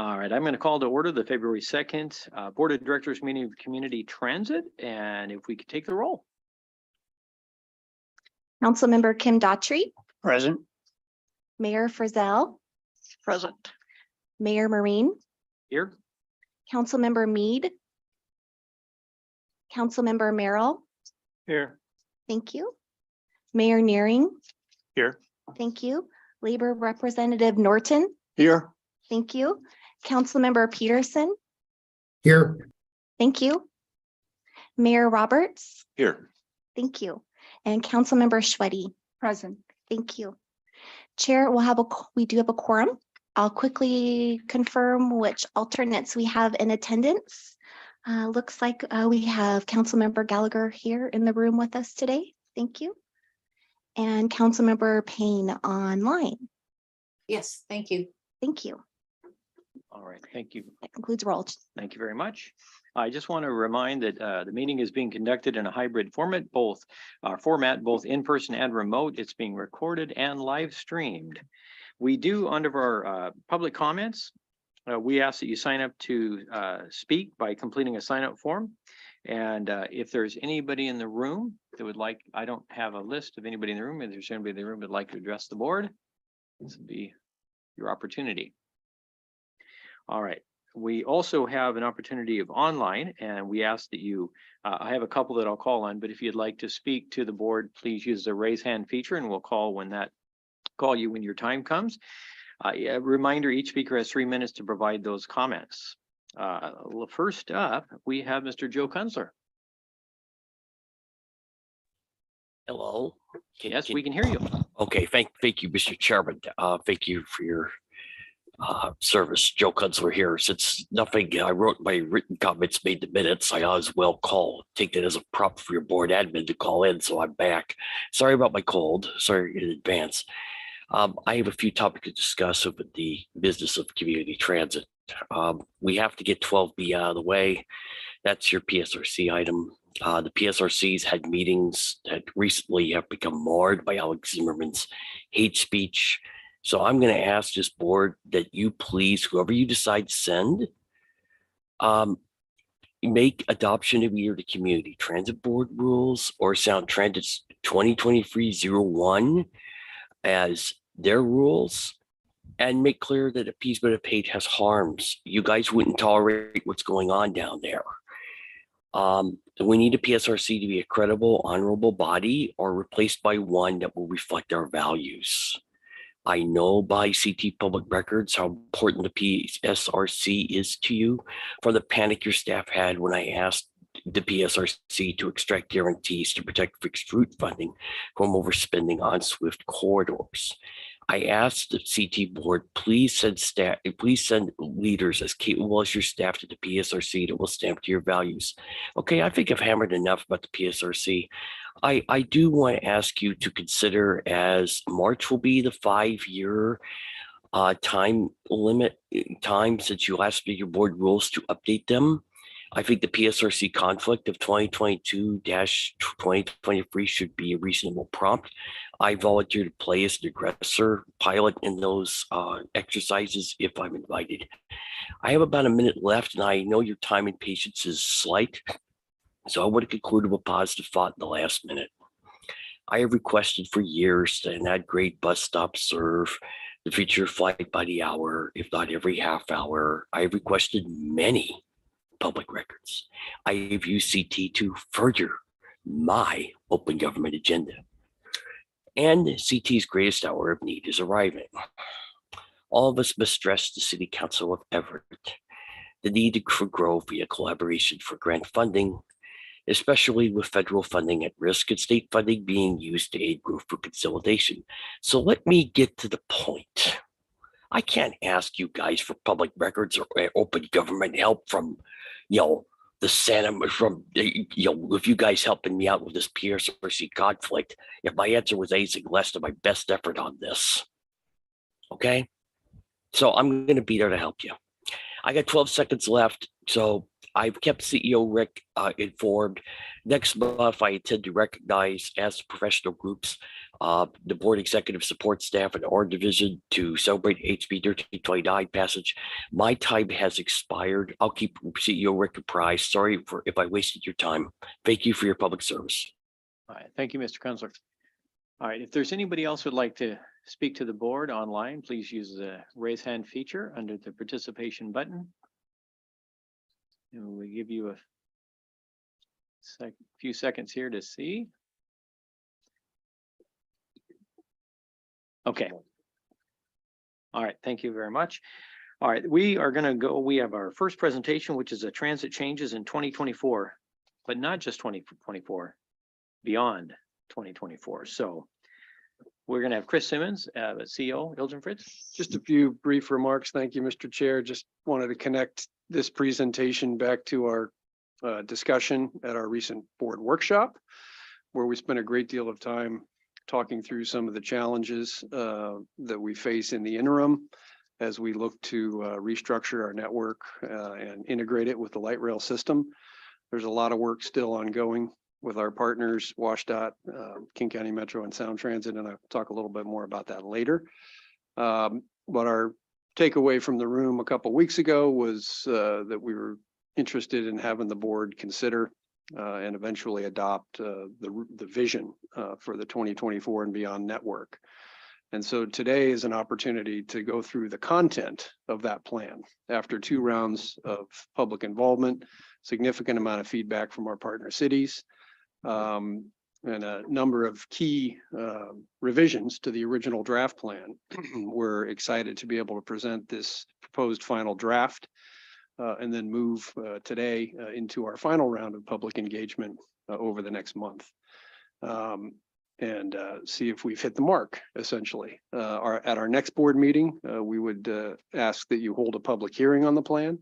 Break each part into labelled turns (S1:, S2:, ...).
S1: All right, I'm going to call to order the February 2nd Board of Directors meeting of Community Transit, and if we could take the roll.
S2: Councilmember Kim Daughtry,
S3: Present.
S2: Mayor Frizzell,
S3: Present.
S2: Mayor Marine,
S1: Here.
S2: Councilmember Mead, Councilmember Merrill,
S3: Here.
S2: thank you. Mayor Nearing,
S3: Here.
S2: thank you. Labor Representative Norton,
S3: Here.
S2: thank you. Councilmember Peterson,
S4: Here.
S2: thank you. Mayor Roberts,
S3: Here.
S2: thank you. And Councilmember Schweddy, present, thank you. Chair, we do have a quorum. I'll quickly confirm which alternates we have in attendance. Looks like we have Councilmember Gallagher here in the room with us today. Thank you. And Councilmember Payne online.
S5: Yes, thank you.
S2: Thank you.
S1: All right, thank you.
S2: That concludes roll.
S1: Thank you very much. I just want to remind that the meeting is being conducted in a hybrid format, both in person and remote. It's being recorded and live streamed. We do, under our public comments, we ask that you sign up to speak by completing a sign up form. And if there's anybody in the room that would like, I don't have a list of anybody in the room. If there's anybody in the room that would like to address the board, this would be your opportunity. All right. We also have an opportunity of online, and we ask that you, I have a couple that I'll call on, but if you'd like to speak to the board, please use the raise hand feature and we'll call you when your time comes. A reminder, each speaker has 3 minutes to provide those comments. First up, we have Mr. Joe Kunzler.
S6: Hello.
S1: Yes, we can hear you.
S6: Okay, thank you, Mr. Chairman. Thank you for your service. Joe Kunzler here. Since nothing I wrote my written comments made the minutes, I as well take that as a prop for your board admin to call in, so I'm back. Sorry about my cold. Sorry in advance. I have a few topics to discuss over the business of community transit. We have to get 12B out of the way. That's your PSRC item. The PSRCs had meetings that recently have become marred by Alex Zimmerman's hate speech. So I'm going to ask this board that you please, whoever you decide to send, make adoption of either the Community Transit Board rules or Sound Transit's 2023-01 as their rules, and make clear that appeasement of hate has harms. You guys wouldn't tolerate what's going on down there. We need a PSRC to be a credible, honorable body or replaced by one that will reflect our values. I know by CT Public Records how important the PSRC is to you from the panic your staff had when I asked the PSRC to extract guarantees to protect fixed route funding from overspending on SWIFT corridors. I asked the CT board, please send leaders as capable as your staff to the PSRC that will stamp to your values. Okay, I think I've hammered enough about the PSRC. I do want to ask you to consider, as March will be the 5-year time since you last made your board rules to update them. I think the PSRC conflict of 2022-2023 should be a reasonable prompt. I volunteer to play as an aggressor pilot in those exercises if I'm invited. I have about a minute left, and I know your time and patience is slight, so I want to conclude with a positive thought in the last minute. I have requested for years that an ad-grade bus stop serve the feature flight by the hour, if not every half hour. I have requested many public records. I have used CT to further my open government agenda. And CT's greatest hour of need is arriving. All of us must stress the City Council of Everett the need for growth via collaboration for grant funding, especially with federal funding at risk and state funding being used to aid growth for consolidation. So let me get to the point. I can't ask you guys for public records or open government help from, the Senate, from, if you guys helping me out with this PSRC conflict, if my answer was anything less than my best effort on this. Okay? So I'm going to be there to help you. I got 12 seconds left. So I've kept CEO Rick informed. Next month, I intend to recognize as professional groups The board executive support staff and our division to celebrate HB 1329 passage. My time has expired. I'll keep CEO Rick apprised. Sorry for if I wasted your time. Thank you for your public service.
S1: All right, thank you, Mr. Kunzler. All right, if there's anybody else who'd like to speak to the board online, please use the raise hand feature under the participation button. And we give you a few seconds here to see. Okay. All right, thank you very much. All right, we are going to go, we have our first presentation, which is a transit changes in 2024, but not just 2024, beyond 2024. So we're going to have Chris Simmons, CEO, Ilgen Fritz.
S4: Just a few brief remarks. Thank you, Mr. Chair. Just wanted to connect this presentation back to our discussion at our recent board workshop, where we spent a great deal of time talking through some of the challenges that we face in the interim as we look to restructure our network and integrate it with the light rail system. There's a lot of work still ongoing with our partners, WashDOT, King County Metro, and Sound Transit, and I'll talk a little bit more about that later. But our takeaway from the room a couple of weeks ago was that we were interested in having the board consider and eventually adopt the vision for the 2024 and beyond network. And so today is an opportunity to go through the content of that plan. After 2 rounds of public involvement, significant amount of feedback from our partner cities, and a number of key revisions to the original draft plan. We're excited to be able to present this proposed final draft and then move today into our final round of public engagement over the next month. And see if we've hit the mark, essentially. At our next board meeting, we would ask that you hold a public hearing on the plan.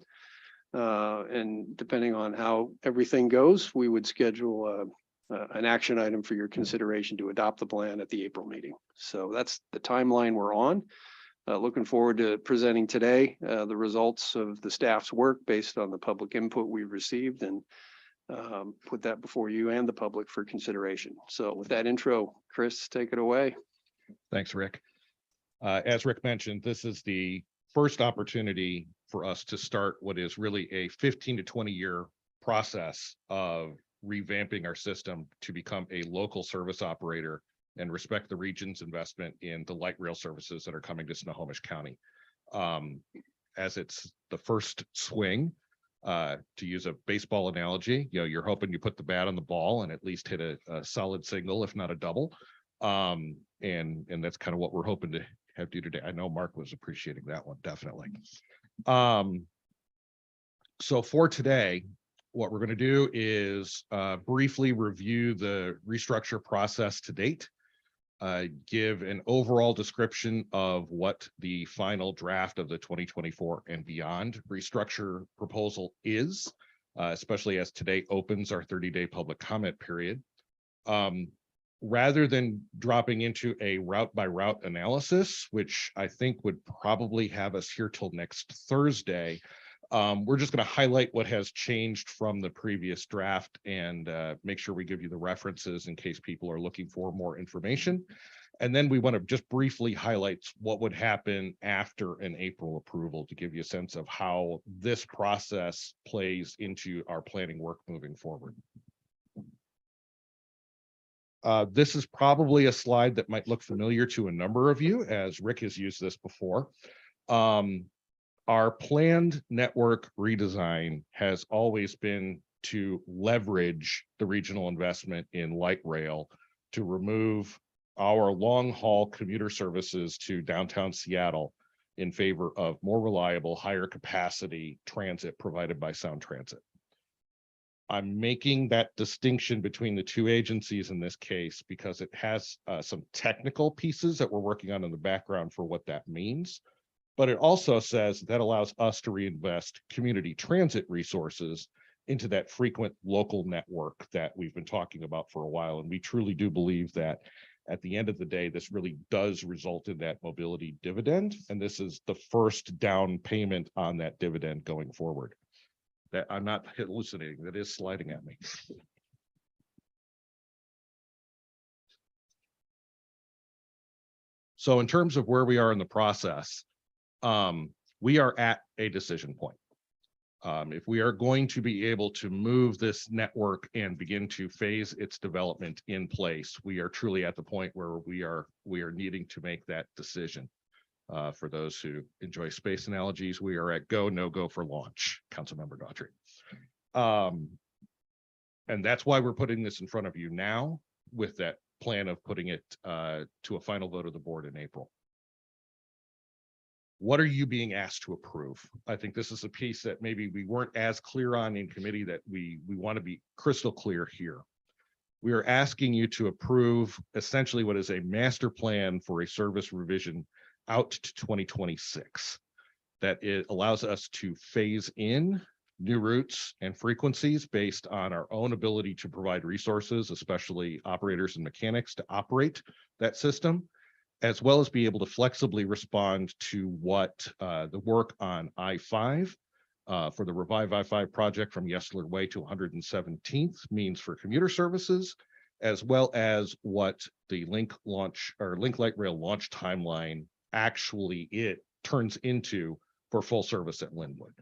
S4: And depending on how everything goes, we would schedule an action item for your consideration to adopt the plan at the April meeting. So that's the timeline we're on. Looking forward to presenting today the results of the staff's work based on the public input we've received, and put that before you and the public for consideration. So with that intro, Chris, take it away.
S7: Thanks, Rick. As Rick mentioned, this is the first opportunity for us to start what is really a 15 to 20 year process of revamping our system to become a local service operator and respect the region's investment in the light rail services that are coming to Snohomish County. As it's the first swing, to use a baseball analogy, you're hoping you put the bat on the ball and at least hit a solid single, if not a double. And that's kind of what we're hoping to have do today. I know Mark was appreciating that one, definitely. So for today, what we're going to do is briefly review the restructure process to date, give an overall description of what the final draft of the 2024 and beyond restructure proposal is, especially as today opens our 30-day public comment period. Rather than dropping into a route by route analysis, which I think would probably have us here till next Thursday, we're just going to highlight what has changed from the previous draft and make sure we give you the references in case people are looking for more information. And then we want to just briefly highlight what would happen after an April approval to give you a sense of how this process plays into our planning work moving forward. This is probably a slide that might look familiar to a number of you, as Rick has used this before. Our planned network redesign has always been to leverage the regional investment in light rail to remove our long-haul commuter services to downtown Seattle in favor of more reliable, higher capacity transit provided by Sound Transit. I'm making that distinction between the two agencies in this case because it has some technical pieces that we're working on in the background for what that means. But it also says that allows us to reinvest community transit resources into that frequent local network that we've been talking about for a while. And we truly do believe that at the end of the day, this really does result in that mobility dividend. And this is the first down payment on that dividend going forward. That I'm not hallucinating, that is sliding at me. So in terms of where we are in the process, we are at a decision point. If we are going to be able to move this network and begin to phase its development in place, we are truly at the point where we are needing to make that decision. For those who enjoy space analogies, we are at go, no go for launch, Councilmember Daughtry. And that's why we're putting this in front of you now with that plan of putting it to a final vote of the board in April. What are you being asked to approve? I think this is a piece that maybe we weren't as clear on in committee that we want to be crystal clear here. We are asking you to approve essentially what is a master plan for a service revision out to 2026. That it allows us to phase in new routes and frequencies based on our own ability to provide resources, especially operators and mechanics, to operate that system, as well as be able to flexibly respond to what the work on I-5 for the Revive I-5 project from Yesler Way to 117th means for commuter services, as well as what the Link Light Rail launch timeline actually it turns into for full service at Linwood.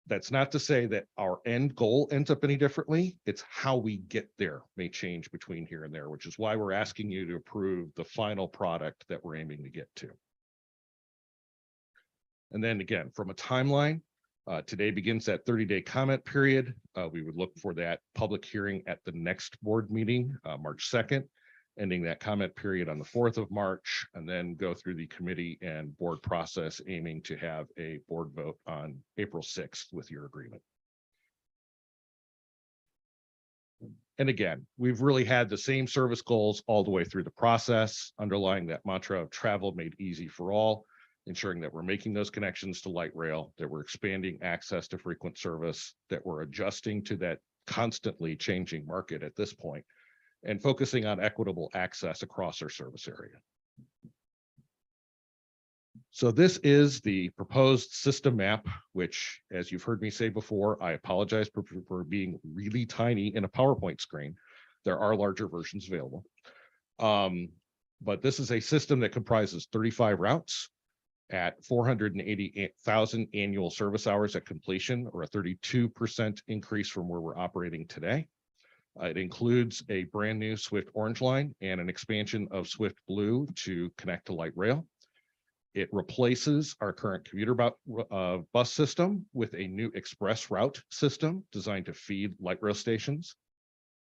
S7: That's not to say that our end goal ends up any differently. It's how we get there may change between here and there, which is why we're asking you to approve the final product that we're aiming to get to. And then again, from a timeline, today begins that 30-day comment period. We would look for that public hearing at the next board meeting, March 2nd, ending that comment period on the 4th of March, and then go through the committee and board process, aiming to have a board vote on April 6th with your agreement. And again, we've really had the same service goals all the way through the process, underlying that mantra of travel made easy for all, ensuring that we're making those connections to light rail, that we're expanding access to frequent service, that we're adjusting to that constantly changing market at this point, and focusing on equitable access across our service area. So this is the proposed system map, which, as you've heard me say before, I apologize for being really tiny in a PowerPoint screen. There are larger versions available. But this is a system that comprises 35 routes at 488,000 annual service hours at completion, or a 32% increase from where we're operating today. It includes a brand new Swift Orange line and an expansion of Swift Blue to connect to light rail. It replaces our current commuter bus system with a new express route system designed to feed light rail stations.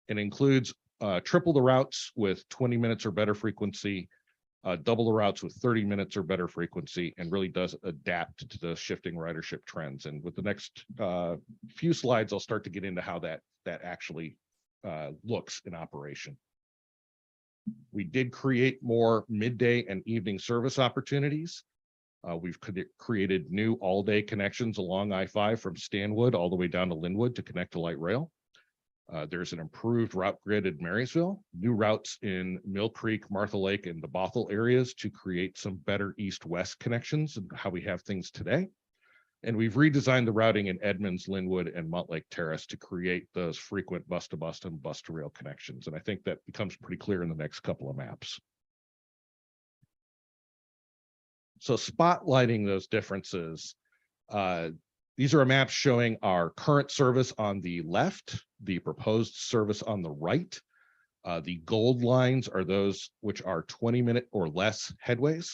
S7: It includes triple the routes with 20 minutes or better frequency, double the routes with 30 minutes or better frequency, and really does adapt to the shifting ridership trends. And with the next few slides, I'll start to get into how that actually looks in operation. We did create more midday and evening service opportunities. We've created new all-day connections along I-5 from Stanwood all the way down to Linwood to connect to light rail. There's an improved route grid in Marysville, new routes in Mill Creek, Martha Lake, and the Bothell areas to create some better east-west connections and how we have things today. And we've redesigned the routing in Edmonds, Linwood, and Montlake Terrace to create those frequent bus-to-bus and bus-to-rail connections. And I think that becomes pretty clear in the next couple of maps. So spotlighting those differences, these are maps showing our current service on the left, the proposed service on the right. The gold lines are those which are 20-minute or less headways.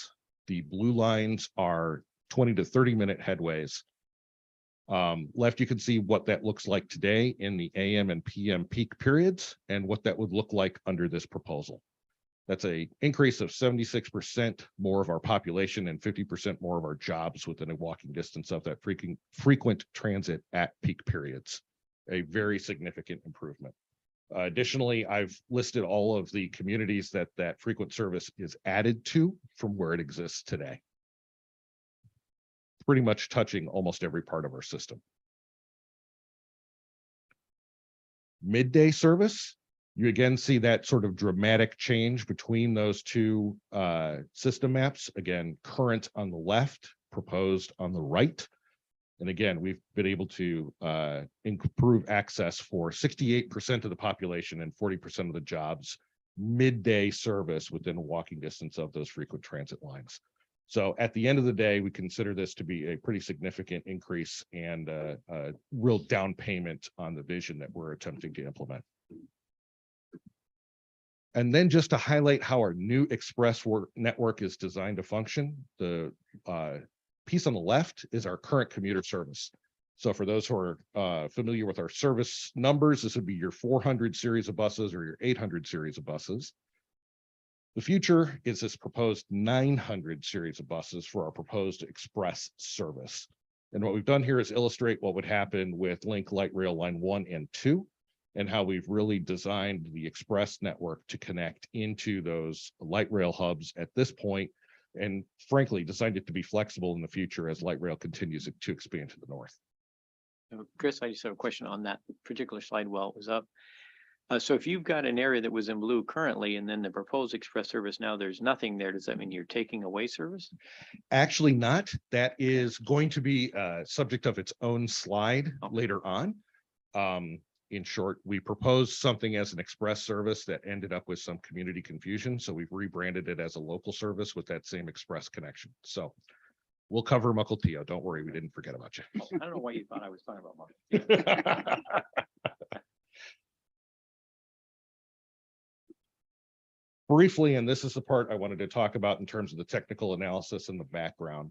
S7: The blue lines are 20 to 30-minute headways. Left, you can see what that looks like today in the AM and PM peak periods and what that would look like under this proposal. That's an increase of 76% more of our population and 50% more of our jobs within a walking distance of that frequent transit at peak periods. A very significant improvement. Additionally, I've listed all of the communities that frequent service is added to from where it exists today. Pretty much touching almost every part of our system. Midday service, you again see that sort of dramatic change between those two system maps. Again, current on the left, proposed on the right. And again, we've been able to improve access for 68% of the population and 40% of the jobs midday service within walking distance of those frequent transit lines. So at the end of the day, we consider this to be a pretty significant increase and a real down payment on the vision that we're attempting to implement. And then just to highlight how our new express network is designed to function, the piece on the left is our current commuter service. So for those who are familiar with our service numbers, this would be your 400 series of buses or your 800 series of buses. The future is this proposed 900 series of buses for our proposed express service. And what we've done here is illustrate what would happen with Link Light Rail Line 1 and 2, and how we've really designed the express network to connect into those light rail hubs at this point, and frankly, designed it to be flexible in the future as light rail continues to expand to the north.
S1: Chris, I just have a question on that particular slide while it was up. So if you've got an area that was in blue currently, and then the proposed express service, now there's nothing there, does that mean you're taking away service?
S7: Actually not. That is going to be a subject of its own slide later on. In short, we proposed something as an express service that ended up with some community confusion. So we've rebranded it as a local service with that same express connection. So we'll cover Mukilteo. Don't worry, we didn't forget about you.
S1: I don't know why you thought I was talking about Mukilteo.
S7: Briefly, and this is the part I wanted to talk about in terms of the technical analysis and the background.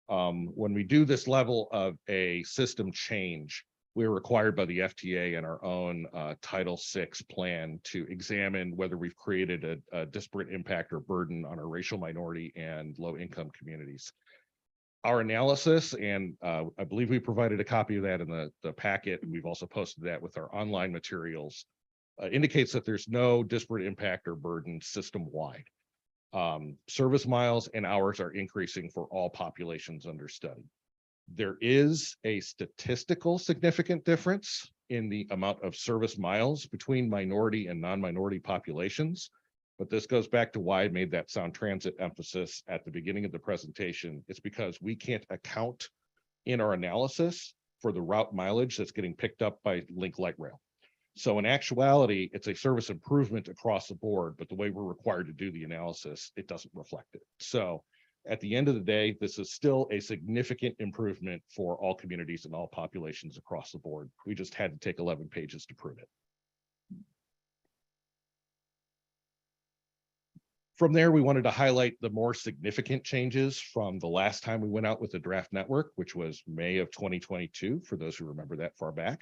S7: When we do this level of a system change, we're required by the FTA and our own Title VI plan to examine whether we've created a disparate impact or burden on our racial minority and low-income communities. Our analysis, and I believe we provided a copy of that in the packet, and we've also posted that with our online materials, indicates that there's no disparate impact or burden system-wide. Service miles and hours are increasing for all populations under study. There is a statistical significant difference in the amount of service miles between minority and non-minority populations, but this goes back to why I made that Sound Transit emphasis at the beginning of the presentation. It's because we can't account in our analysis for the route mileage that's getting picked up by Link Light Rail. So in actuality, it's a service improvement across the board, but the way we're required to do the analysis, it doesn't reflect it. So at the end of the day, this is still a significant improvement for all communities and all populations across the board. We just had to take 11 pages to prove it. From there, we wanted to highlight the more significant changes from the last time we went out with the draft network, which was May of 2022, for those who remember that far back.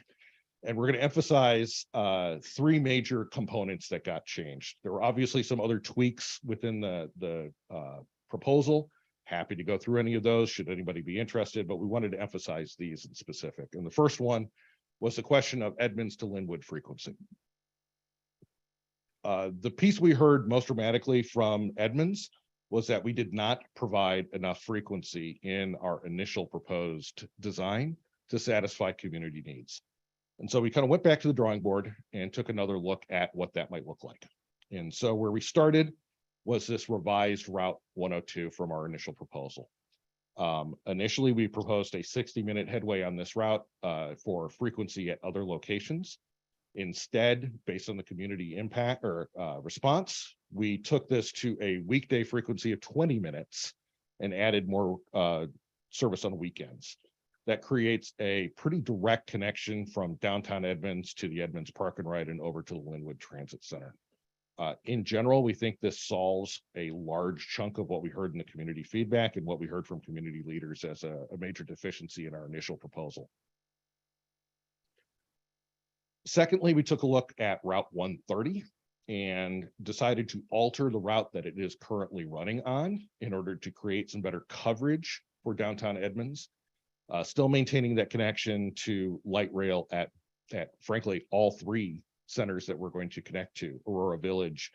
S7: And we're going to emphasize 3 major components that got changed. There were obviously some other tweaks within the proposal. Happy to go through any of those should anybody be interested, but we wanted to emphasize these in specific. And the first one was the question of Edmonds to Linwood frequency. The piece we heard most dramatically from Edmonds was that we did not provide enough frequency in our initial proposed design to satisfy community needs. And so we kind of went back to the drawing board and took another look at what that might look like. And so where we started was this revised Route 102 from our initial proposal. Initially, we proposed a 60-minute headway on this route for frequency at other locations. Instead, based on the community impact or response, we took this to a weekday frequency of 20 minutes and added more service on weekends. That creates a pretty direct connection from downtown Edmonds to the Edmonds Park and Ride and over to the Linwood Transit Center. In general, we think this solves a large chunk of what we heard in the community feedback and what we heard from community leaders as a major deficiency in our initial proposal. Secondly, we took a look at Route 130 and decided to alter the route that it is currently running on in order to create some better coverage for downtown Edmonds, still maintaining that connection to light rail at frankly all 3 centers that we're going to connect to: Aurora Village,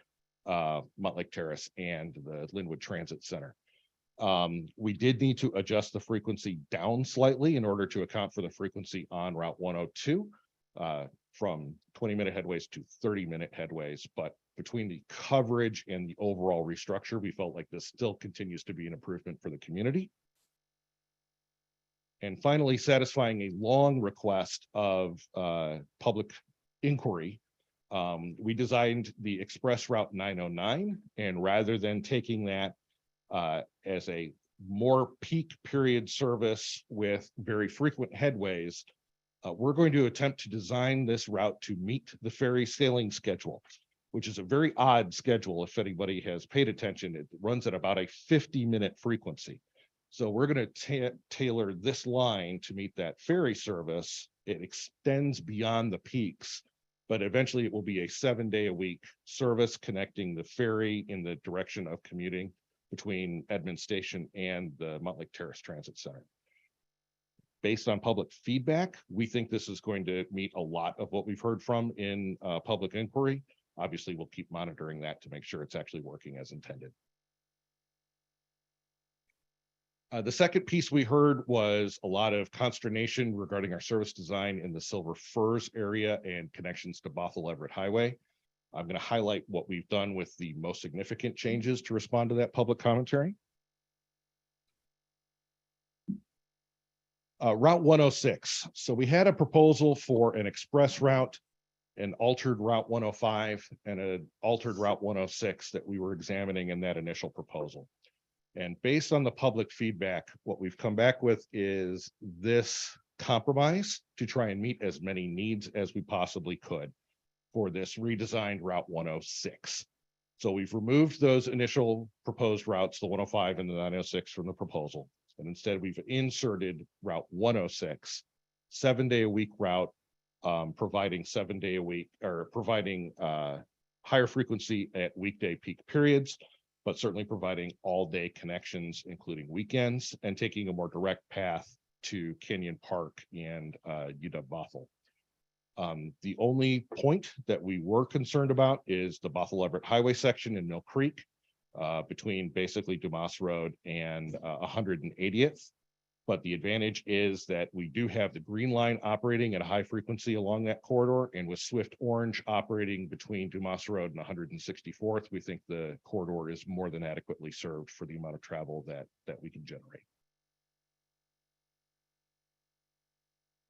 S7: Montlake Terrace, and the Linwood Transit Center. We did need to adjust the frequency down slightly in order to account for the frequency on Route 102 from 20-minute headways to 30-minute headways. But between the coverage and the overall restructure, we felt like this still continues to be an improvement for the community. And finally, satisfying a long request of public inquiry, We designed the Express Route 909, and rather than taking that as a more peak period service with very frequent headways, we're going to attempt to design this route to meet the ferry sailing schedule, which is a very odd schedule. If anybody has paid attention, it runs at about a 50-minute frequency. So we're going to tailor this line to meet that ferry service. It extends beyond the peaks, but eventually it will be a 7-day-a-week service connecting the ferry in the direction of commuting between Edmond Station and the Montlake Terrace Transit Center. Based on public feedback, we think this is going to meet a lot of what we've heard from in public inquiry. Obviously, we'll keep monitoring that to make sure it's actually working as intended. The second piece we heard was a lot of consternation regarding our service design in the Silver Firs area and connections to Bothell Everett Highway. I'm going to highlight what we've done with the most significant changes to respond to that public commentary. Route 106. So we had a proposal for an express route, an altered Route 105, and an altered Route 106 that we were examining in that initial proposal. And based on the public feedback, what we've come back with is this compromise to try and meet as many needs as we possibly could for this redesigned Route 106. So we've removed those initial proposed routes, the 105 and the 906 from the proposal. And instead we've inserted Route 106, 7-day-a-week route, providing 7-day-a-week or providing higher frequency at weekday peak periods, but certainly providing all-day connections, including weekends, and taking a more direct path to Kenyon Park and UW Bothell. The only point that we were concerned about is the Bothell Everett Highway section in Mill Creek, between basically Dumas Road and 180th. But the advantage is that we do have the Green Line operating at a high frequency along that corridor, and with Swift Orange operating between Dumas Road and 164th, we think the corridor is more than adequately served for the amount of travel that we can generate.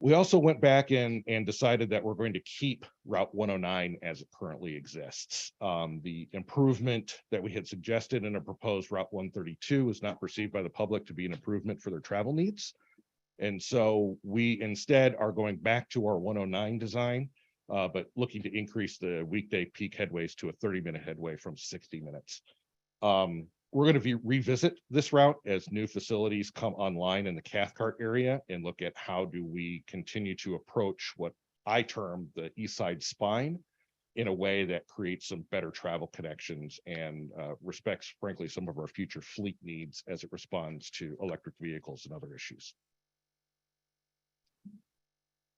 S7: We also went back and decided that we're going to keep Route 109 as it currently exists. The improvement that we had suggested in a proposed Route 132 was not perceived by the public to be an improvement for their travel needs. And so we instead are going back to our 109 design, but looking to increase the weekday peak headways to a 30-minute headway from 60 minutes. We're going to revisit this route as new facilities come online in the Cathcart area and look at how do we continue to approach what I term the East Side spine in a way that creates some better travel connections and respects, frankly, some of our future fleet needs as it responds to electric vehicles and other issues.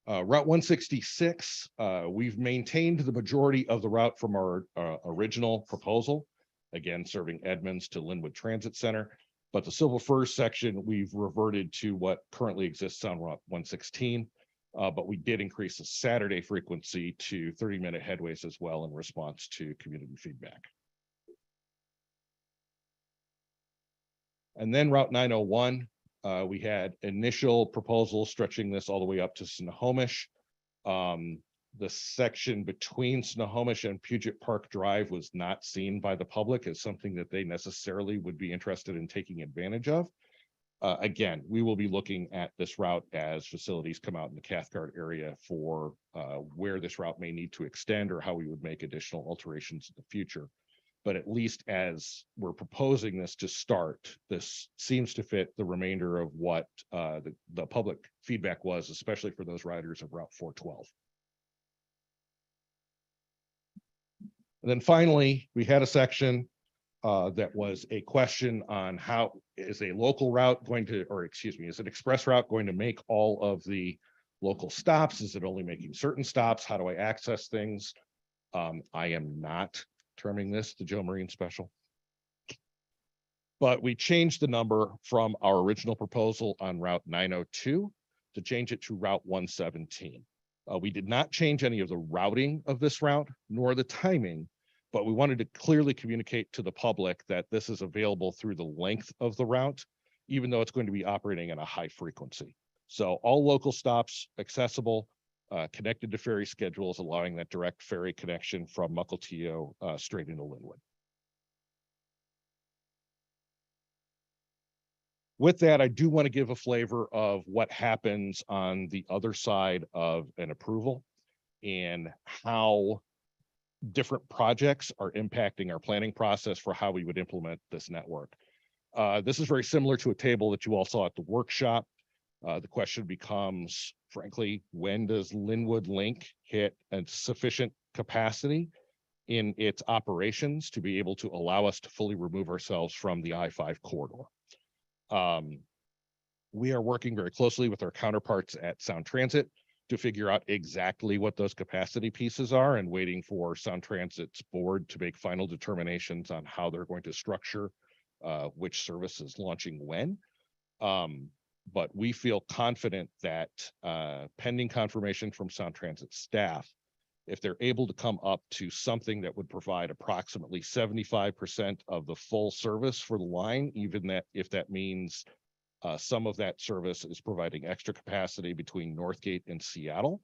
S7: Route 166, we've maintained the majority of the route from our original proposal. Again, serving Edmonds to Linwood Transit Center, but the Silver Firs section, we've reverted to what currently exists on Route 116, but we did increase the Saturday frequency to 30-minute headways as well in response to community feedback. And then Route 901, we had initial proposals stretching this all the way up to Snohomish. The section between Snohomish and Puget Park Drive was not seen by the public as something that they necessarily would be interested in taking advantage of. Again, we will be looking at this route as facilities come out in the Cathcart area for where this route may need to extend or how we would make additional alterations in the future. But at least as we're proposing this to start, this seems to fit the remainder of what the public feedback was, especially for those riders of Route 412. And then finally, we had a section that was a question on how is a local route going to, or excuse me, is an express route going to make all of the local stops? Is it only making certain stops? How do I access things? I am not terming this the Joe Marine Special, but we changed the number from our original proposal on Route 902 to change it to Route 117. We did not change any of the routing of this route, nor the timing, but we wanted to clearly communicate to the public that this is available through the length of the route, even though it's going to be operating at a high frequency. So all local stops accessible, connected to ferry schedules, allowing that direct ferry connection from Mukilteo straight into Linwood. With that, I do want to give a flavor of what happens on the other side of an approval and how different projects are impacting our planning process for how we would implement this network. This is very similar to a table that you all saw at the workshop. The question becomes, frankly, when does Linwood Link hit a sufficient capacity in its operations to be able to allow us to fully remove ourselves from the I-5 corridor? We are working very closely with our counterparts at Sound Transit to figure out exactly what those capacity pieces are and waiting for Sound Transit's board to make final determinations on how they're going to structure which service is launching when. But we feel confident that pending confirmation from Sound Transit staff, if they're able to come up to something that would provide approximately 75% of the full service for the line, even that if that means some of that service is providing extra capacity between Northgate and Seattle,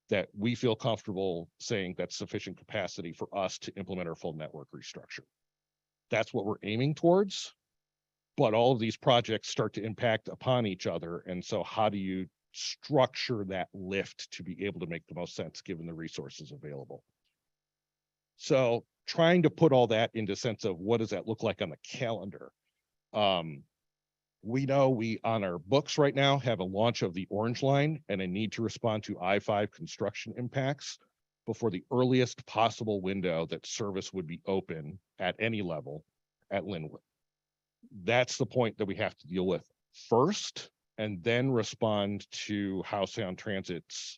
S7: that we feel comfortable saying that's sufficient capacity for us to implement our full network restructure. That's what we're aiming towards, but all of these projects start to impact upon each other. And so how do you structure that lift to be able to make the most sense given the resources available? So trying to put all that into sense of what does that look like on the calendar? We know we on our books right now have a launch of the Orange Line and a need to respond to I-5 construction impacts before the earliest possible window that service would be open at any level at Linwood. That's the point that we have to deal with first, and then respond to how Sound Transit's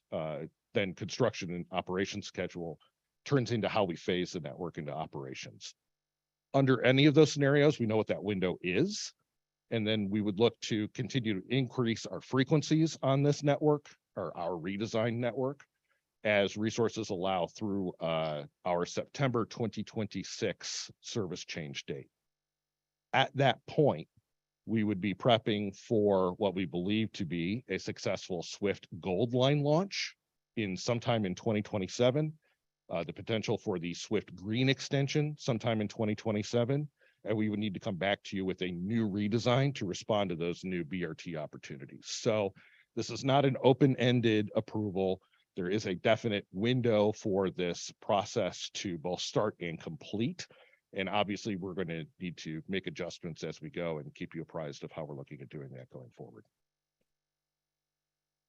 S7: then construction and operation schedule turns into how we phase the network into operations. Under any of those scenarios, we know what that window is, and then we would look to continue to increase our frequencies on this network or our redesigned network as resources allow through our September 2026 service change date. At that point, we would be prepping for what we believe to be a successful Swift Gold Line launch in sometime in 2027, the potential for the Swift Green extension sometime in 2027, and we would need to come back to you with a new redesign to respond to those new BRT opportunities. So this is not an open-ended approval. There is a definite window for this process to both start and complete. And obviously, we're going to need to make adjustments as we go and keep you apprised of how we're looking at doing that going forward.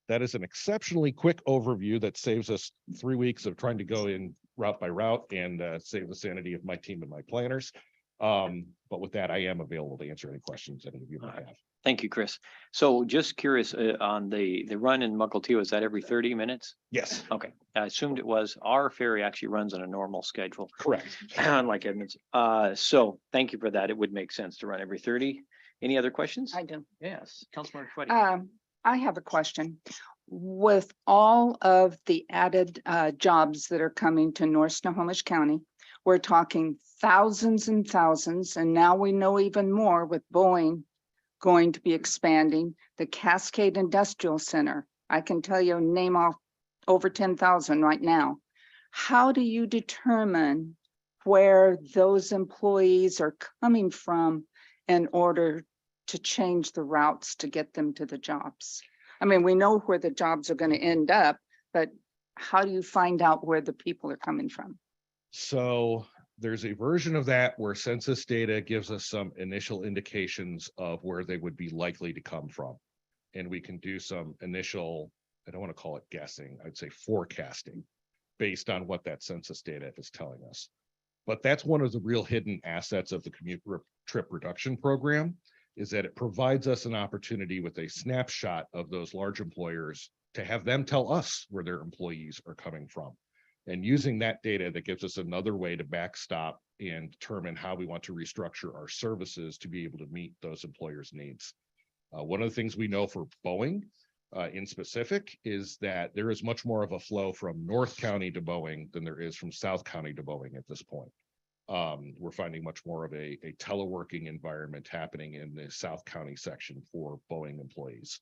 S7: That is an exceptionally quick overview that saves us 3 weeks of trying to go in route by route and save the sanity of my team and my planners. But with that, I am available to answer any questions any of you might have.
S1: Thank you, Chris. So just curious on the run in Mukilteo, is that every 30 minutes?
S7: Yes,
S1: Okay, I assumed it was. Our ferry actually runs on a normal schedule,
S7: correct.
S1: unlike Edmonds. So thank you for that. It would make sense to run every 30. Any other questions?
S3: I do.
S1: Yes, Councilmember Schwetti.
S3: I have a question. With all of the added jobs that are coming to North Snohomish County, we're talking thousands and thousands, and now we know even more with Boeing going to be expanding the Cascade Industrial Center. I can tell you, name off over 10,000 right now. How do you determine where those employees are coming from in order to change the routes to get them to the jobs? I mean, we know where the jobs are going to end up, but how do you find out where the people are coming from?
S7: So there's a version of that where census data gives us some initial indications of where they would be likely to come from. And we can do some initial, I don't want to call it guessing, I'd say forecasting based on what that census data is telling us. But that's one of the real hidden assets of the commute trip reduction program, is that it provides us an opportunity with a snapshot of those large employers to have them tell us where their employees are coming from. And using that data, that gives us another way to backstop and determine how we want to restructure our services to be able to meet those employers' needs. One of the things we know for Boeing in specific is that there is much more of a flow from North County to Boeing than there is from South County to Boeing at this point. We're finding much more of a teleworking environment happening in the South County section for Boeing employees.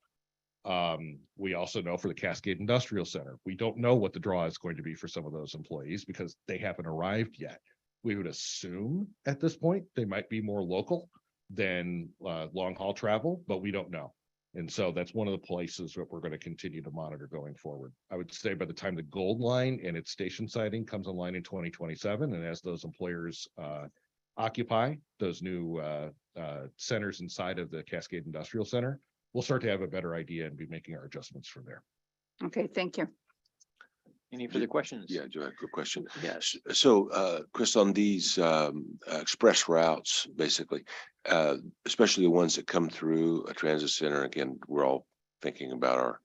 S7: We also know for the Cascade Industrial Center, we don't know what the draw is going to be for some of those employees because they haven't arrived yet. We would assume at this point, they might be more local than long haul travel, but we don't know. And so that's one of the places that we're going to continue to monitor going forward. I would say by the time the Gold Line and its station siding comes online in 2027, and as those employers occupy those new centers inside of the Cascade Industrial Center, we'll start to have a better idea and be making our adjustments from there.
S3: Okay, thank you.
S1: Any further questions?
S8: Yeah, Joe, I have a quick question.
S1: Yes.
S8: So, Chris, on these express routes, basically, especially the ones that come through a transit center, again, we're all thinking about our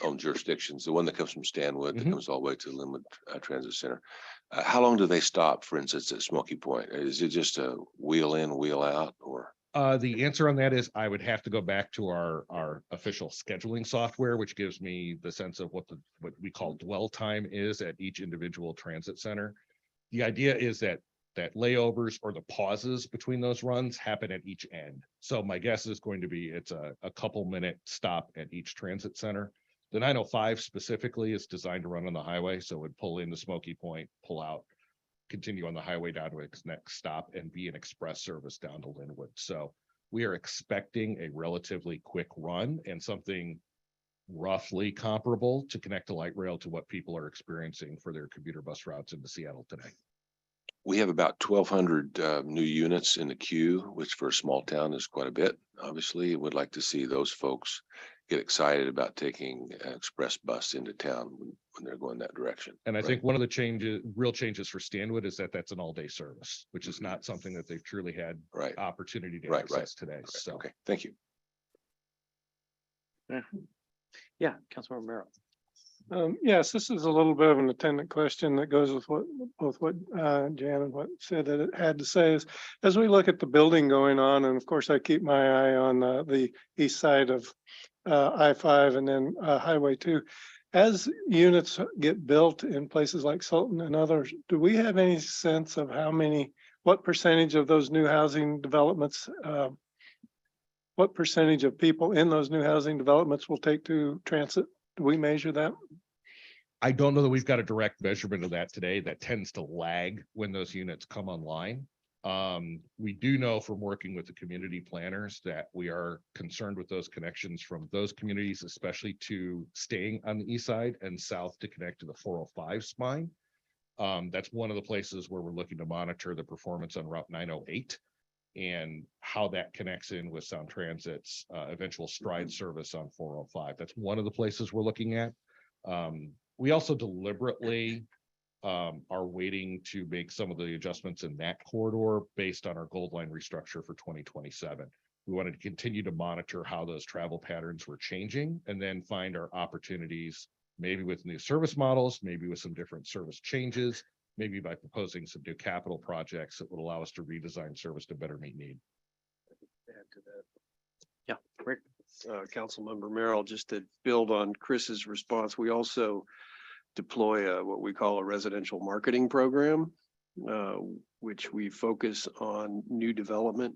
S8: own jurisdictions. The one that comes from Stanwood that
S7: Mhm.
S8: comes all the way to Linwood Transit Center. How long do they stop, for instance, at Smoky Point? Is it just a wheel in, wheel out, or?
S7: The answer on that is I would have to go back to our official scheduling software, which gives me the sense of what we call dwell time is at each individual transit center. The idea is that layovers or the pauses between those runs happen at each end. So my guess is going to be it's a couple minute stop at each transit center. The 905 specifically is designed to run on the highway, so it would pull into Smoky Point, pull out, continue on the highway down to its next stop and be an express service down to Linwood. So we are expecting a relatively quick run and something roughly comparable to connect to light rail to what people are experiencing for their commuter bus routes into Seattle today.
S8: We have about 1,200 new units in the queue, which for a small town is quite a bit. Obviously, would like to see those folks get excited about taking an express bus into town when they're going that direction.
S7: And I
S8: right?
S7: think one of the real changes for Stanwood is that that's an all-day service, which is not something that they've truly had
S8: Right.
S7: opportunity to
S8: Right,
S7: access today.
S8: Okay,
S7: So
S8: okay, thank you.
S1: Yeah, Councilmember Merrill.
S9: Yes, this is a little bit of an attendant question that goes with what Jan and what said that it had to say is, as we look at the building going on, and of course I keep my eye on the east side of I-5 and then Highway 2. As units get built in places like Sultan and others, do we have any sense of what percentage of those new housing developments, what percentage of people in those new housing developments will take to transit? Do we measure that?
S7: I don't know that we've got a direct measurement of that today. That tends to lag when those units come online. We do know from working with the community planners that we are concerned with those connections from those communities, especially to staying on the east side and south to connect to the 405 spine. That's one of the places where we're looking to monitor the performance on Route 908 and how that connects in with Sound Transit's eventual stride service on 405. That's one of the places we're looking at. We also deliberately are waiting to make some of the adjustments in that corridor based on our Gold Line restructure for 2027. We wanted to continue to monitor how those travel patterns were changing and then find our opportunities, maybe with new service models, maybe with some different service changes, maybe by proposing some new capital projects that would allow us to redesign service to better meet need.
S4: Add to that.
S1: Yeah, Rick.
S4: Councilmember Merrill, just to build on Chris's response, we also deploy what we call a residential marketing program, which we focus on new development,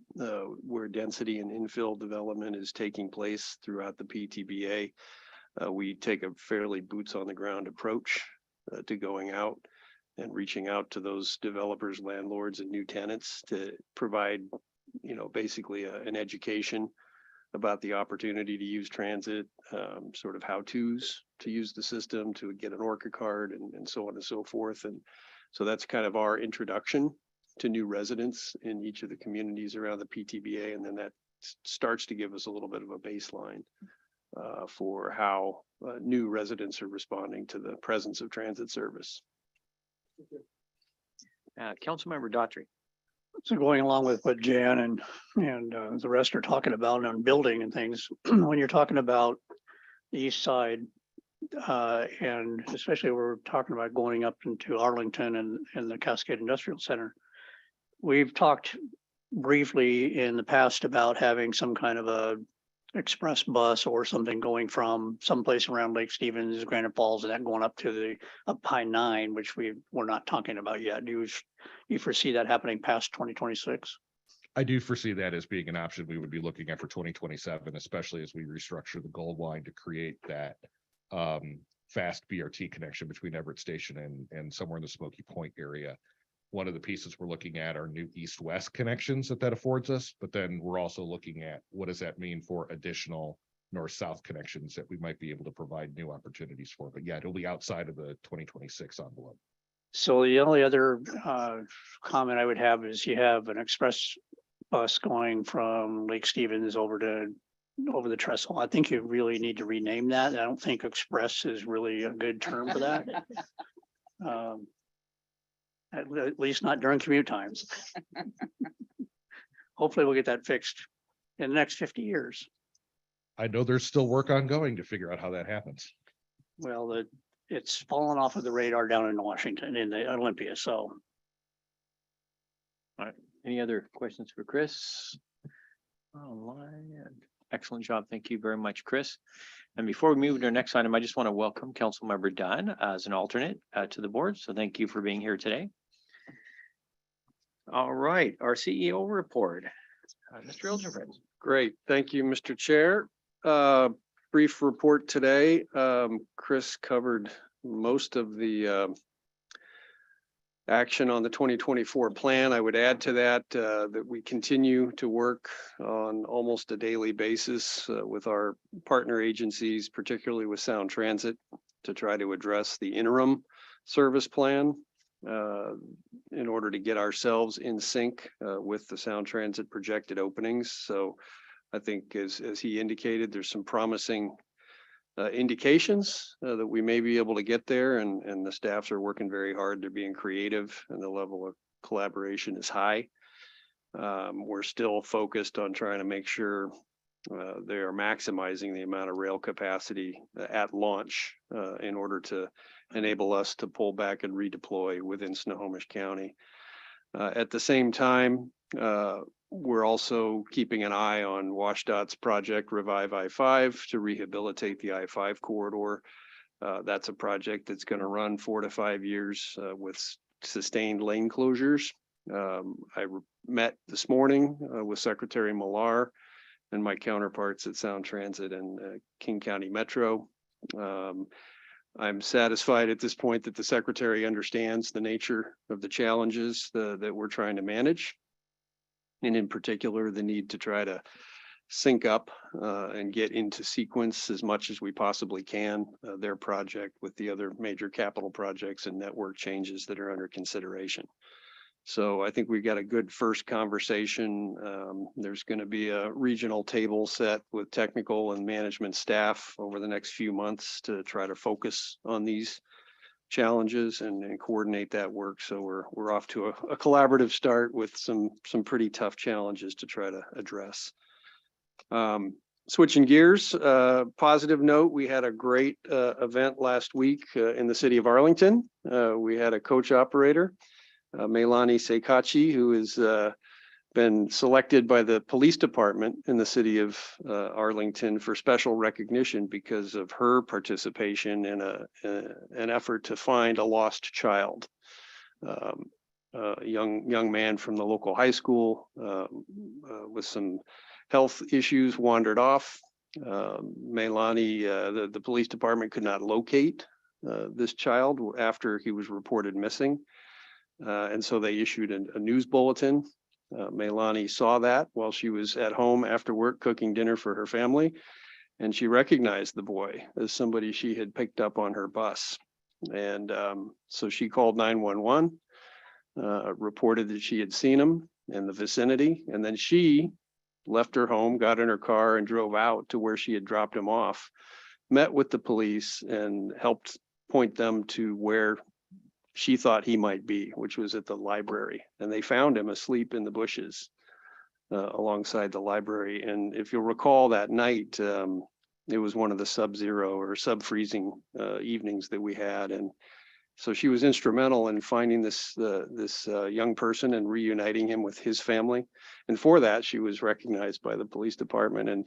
S4: where density and infill development is taking place throughout the PTBA. We take a fairly boots on the ground approach to going out and reaching out to those developers, landlords, and new tenants to provide, basically an education about the opportunity to use transit, sort of how-tos to use the system, to get an ORCA card and so on and so forth. And so that's kind of our introduction to new residents in each of the communities around the PTBA. And then that starts to give us a little bit of a baseline for how new residents are responding to the presence of transit service.
S1: Councilmember Daughtry.
S10: So going along with what Jan and the rest are talking about on building and things, when you're talking about the east side, and especially we're talking about going up into Arlington and the Cascade Industrial Center, we've talked briefly in the past about having some kind of a express bus or something going from someplace around Lake Stevens, Granite Falls, and that going up to the High 9, which we're not talking about yet. Do you foresee that happening past 2026?
S7: I do foresee that as being an option we would be looking at for 2027, especially as we restructure the Gold Line to create that fast BRT connection between Everett Station and somewhere in the Smoky Point area. One of the pieces we're looking at are new east-west connections that affords us, but then we're also looking at what does that mean for additional north-south connections that we might be able to provide new opportunities for. But yeah, it'll be outside of the 2026 envelope.
S10: So the only other comment I would have is you have an express bus going from Lake Stevens over the trestle. I think you really need to rename that. I don't think express is really a good term for that. At least not during commute times. Hopefully we'll get that fixed in the next 50 years.
S7: I know there's still work ongoing to figure out how that happens.
S10: Well, it's fallen off of the radar down in Washington in the Olympia, so.
S1: Any other questions for Chris? Online. Excellent job. Thank you very much, Chris. And before we move to our next item, I just want to welcome Councilmember Dunn as an alternate to the board. So thank you for being here today. All right, our CEO report. Mr. Ilgenfred.
S4: Great. Thank you, Mr. Chair. Brief report today. Chris covered most of the action on the 2024 plan. I would add to that that we continue to work on almost a daily basis with our partner agencies, particularly with Sound Transit, to try to address the interim service plan in order to get ourselves in sync with the Sound Transit projected openings. So I think as he indicated, there's some promising indications that we may be able to get there, and the staffs are working very hard. They're being creative and the level of collaboration is high. We're still focused on trying to make sure they are maximizing the amount of rail capacity at launch in order to enable us to pull back and redeploy within Snohomish County. At the same time, we're also keeping an eye on WashDOT's project Revive I-5 to rehabilitate the I-5 corridor. That's a project that's going to run 4 to 5 years with sustained lane closures. I met this morning with Secretary Millar and my counterparts at Sound Transit and King County Metro. I'm satisfied at this point that the Secretary understands the nature of the challenges that we're trying to manage. And in particular, the need to try to sync up and get into sequence as much as we possibly can their project with the other major capital projects and network changes that are under consideration. So I think we've got a good first conversation. There's going to be a regional table set with technical and management staff over the next few months to try to focus on these challenges and coordinate that work. So we're off to a collaborative start with some pretty tough challenges to try to address. Switching gears, positive note, we had a great event last week in the city of Arlington. We had a coach operator, Melani Seikachi, who has been selected by the police department in the city of Arlington for special recognition because of her participation in an effort to find a lost child. A young man from the local high school with some health issues wandered off. Melani, the police department could not locate this child after he was reported missing. And so they issued a news bulletin. Melani saw that while she was at home after work cooking dinner for her family, and she recognized the boy as somebody she had picked up on her bus. And so she called 911, reported that she had seen him in the vicinity, and then she left her home, got in her car and drove out to where she had dropped him off, met with the police and helped point them to where she thought he might be, which was at the library. And they found him asleep in the bushes alongside the library. And if you'll recall that night, it was one of the sub-zero or sub-freezing evenings that we had. And so she was instrumental in finding this young person and reuniting him with his family. And for that, she was recognized by the police department, and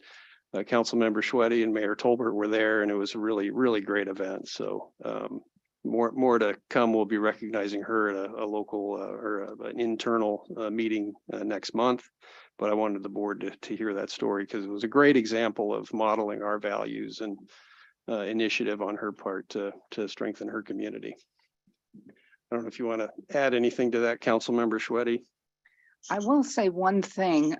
S4: Councilmember Schweddy and Mayor Tolbert were there, and it was a really, really great event. So more to come. We'll be recognizing her at a local or an internal meeting next month. But I wanted the board to hear that story because it was a great example of modeling our values and initiative on her part to strengthen her community. I don't know if you want to add anything to that, Councilmember Schweddy.
S3: I will say one thing.